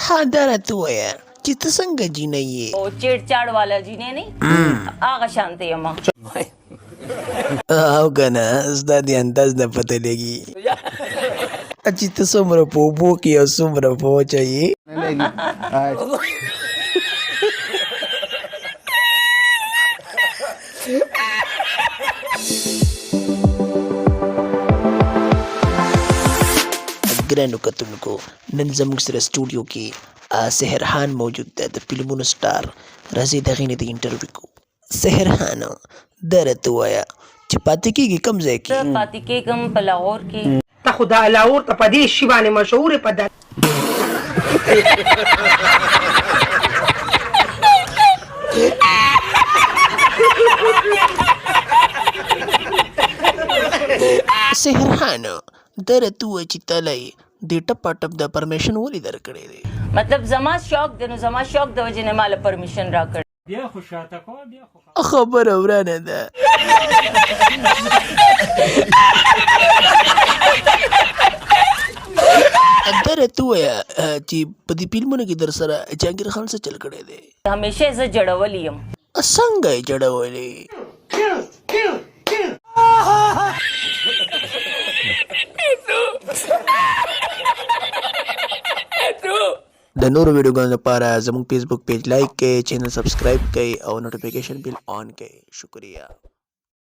ها دا راته ووایه چې ته څنګه جینۍ یې. او چیړ چاړ والا جینۍ نه هغه شانته یم او که نه ستا د انداز نه پته لګي چې ته څومره په اوبو کې او څومره په وچه یې. ګرانو کتونکو نن زموږ سره سټوډیو کې سحرخان موجود ده د فلمونو سټار. راځئ د هغې نه د انټرویو کوو. سحرخان دا راته ووایه چې پاتې کېږي کوم ځای کې؟ زه پاتې کېږم په لاهور کې. ته خو دا لاهور ته په دې شي باندې مشهور یې په سحرخان دا راته ووایه چې تاله یې دې ټپاټپ د پرمیشن ولې درکړی دی؟ مطلب زما شوق دی نو زما شوق د وجې نه ماله پرمیشن راکړ. بیا خو شاته کوه بیا خو خبره ورانه ده. دا راته ووایه چې په دې فلمونو کې در سره جهانګیر خان څه چل کړی دی؟ همیشه زه جړولی یم. څنګه یې جړولی؟ د نورو ویډیوګانو لپاره زموږ فیسبوک پیج لایک کړئ، چینل سبسکرایب کړئ او نوټیفیکیشن بیل آن کړئ. شکریہ.